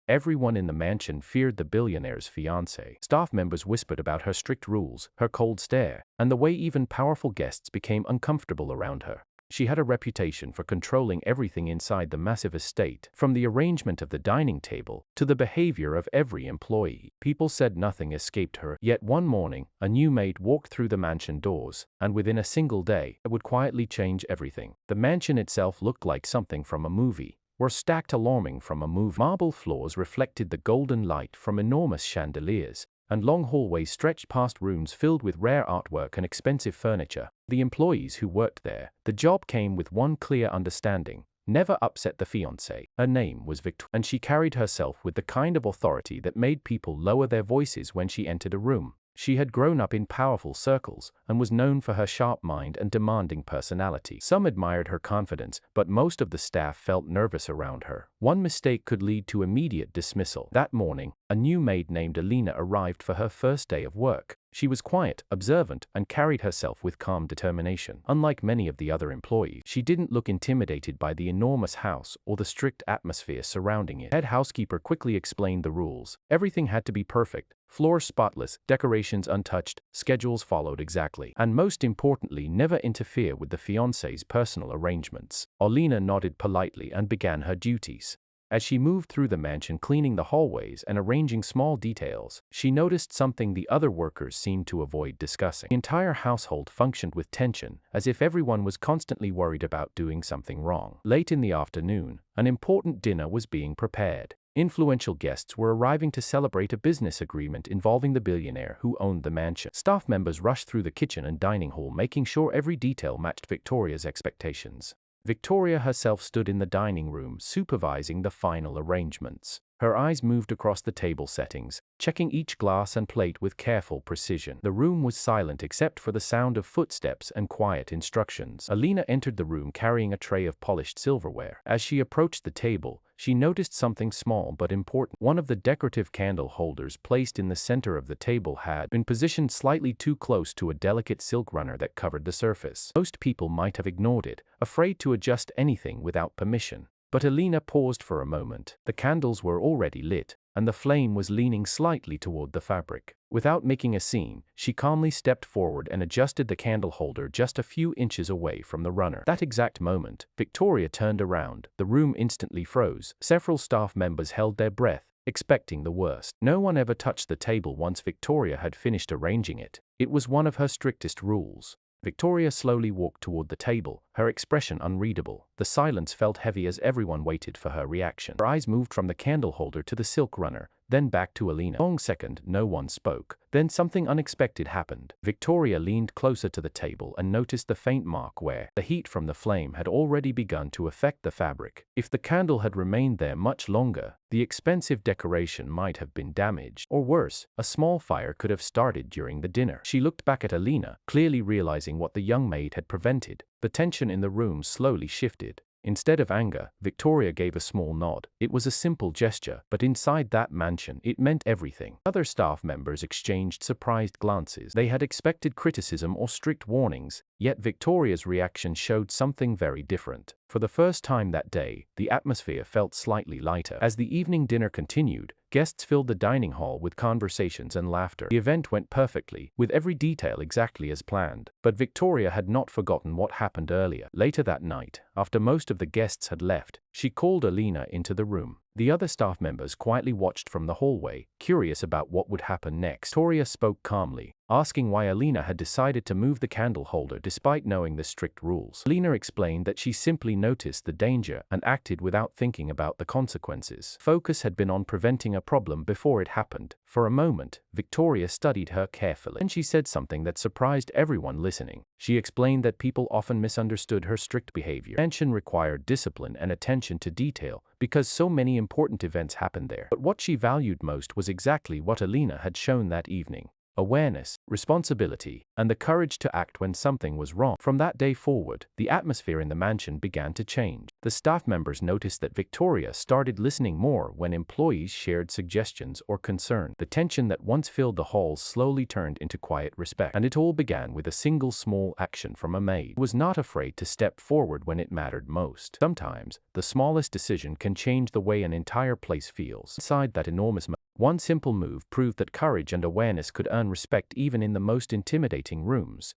Everyone in the mansion feared the billionaire's fiancée. Staff members whispered about her strict rules, her cold stare, and the way even powerful guests became uncomfortable around her. She had a reputation for controlling everything inside the massive estate, from the arrangement of the dining table to the behavior of every employee. People said nothing escaped her, yet one morning, a new maid walked through the mansion doors, and within a single day, it would quietly change everything. The mansion itself looked like something from a movie, or stacked alarming from a movie. Marble floors reflected the golden light from enormous chandeliers, and long hallways stretched past rooms filled with rare artwork and expensive furniture. The employees who worked there, the job came with one clear understanding: never upset the fiancée. Her name was Victoria, and she carried herself with the kind of authority that made people lower their voices when she entered a room. She had grown up in powerful circles and was known for her sharp mind and demanding personality. Some admired her confidence, but most of the staff felt nervous around her. One mistake could lead to immediate dismissal. That morning, a new maid named Alina arrived for her first day of work. She was quiet, observant, and carried herself with calm determination. Unlike many of the other employees, she didn't look intimidated by the enormous house or the strict atmosphere surrounding it. Head housekeeper quickly explained the rules. Everything had to be perfect: floors spotless, decorations untouched, schedules followed exactly, and most importantly, never interfere with the fiancé's personal arrangements. Alina nodded politely and began her duties. As she moved through the mansion cleaning the hallways and arranging small details, she noticed something the other workers seemed to avoid discussing. The entire household functioned with tension, as if everyone was constantly worried about doing something wrong. Late in the afternoon, an important dinner was being prepared. Influential guests were arriving to celebrate a business agreement involving the billionaire who owned the mansion. Staff members rushed through the kitchen and dining hall, making sure every detail matched Victoria's expectations. Victoria herself stood in the dining room, supervising the final arrangements. Her eyes moved across the table settings, checking each glass and plate with careful precision. The room was silent except for the sound of footsteps and quiet instructions. Alina entered the room carrying a tray of polished silverware. As she approached the table, she noticed something small but important. One of the decorative candle holders placed in the center of the table had been positioned slightly too close to a delicate silk runner that covered the surface. Most people might have ignored it, afraid to adjust anything without permission. But Alina paused for a moment. The candles were already lit, and the flame was leaning slightly toward the fabric. Without making a scene, she calmly stepped forward and adjusted the candle holder just a few inches away from the runner. That exact moment, Victoria turned around. The room instantly froze. Several staff members held their breath, expecting the worst. No one ever touched the table once Victoria had finished arranging it. It was one of her strictest rules. Victoria slowly walked toward the table, her expression unreadable. The silence felt heavy as everyone waited for her reaction. Her eyes moved from the candle holder to the silk runner, then back to Alina. For a long second, no one spoke. Then something unexpected happened. Victoria leaned closer to the table and noticed the faint mark where the heat from the flame had already begun to affect the fabric. If the candle had remained there much longer, the expensive decoration might have been damaged. Or worse, a small fire could have started during the dinner. She looked back at Alina, clearly realizing what the young maid had prevented. The tension in the room slowly shifted. Instead of anger, Victoria gave a small nod. It was a simple gesture, but inside that mansion, it meant everything. Other staff members exchanged surprised glances. They had expected criticism or strict warnings, yet Victoria's reaction showed something very different. For the first time that day, the atmosphere felt slightly lighter. As the evening dinner continued, guests filled the dining hall with conversations and laughter. The event went perfectly, with every detail exactly as planned. But Victoria had not forgotten what happened earlier. Later that night, after most of the guests had left, she called Alina into the room. The other staff members quietly watched from the hallway, curious about what would happen next. Victoria spoke calmly, asking why Alina had decided to move the candle holder despite knowing the strict rules. Alina explained that she simply noticed the danger and acted without thinking about the consequences. Focus had been on preventing a problem before it happened. For a moment, Victoria studied her carefully. Then she said something that surprised everyone listening. She explained that people often misunderstood her strict behavior. Attention required discipline and attention to detail, because so many important events happened there. But what she valued most was exactly what Alina had shown that evening: awareness, responsibility, and the courage to act when something was wrong. From that day forward, the atmosphere in the mansion began to change. The staff members noticed that Victoria started listening more when employees shared suggestions or concerns. The tension that once filled the halls slowly turned into quiet respect. And it all began with a single small action from a maid who was not afraid to step forward when it mattered most. Sometimes, the smallest decision can change the way an entire place feels. Inside that enormous one simple move proved that courage and awareness could earn respect even in the most intimidating rooms.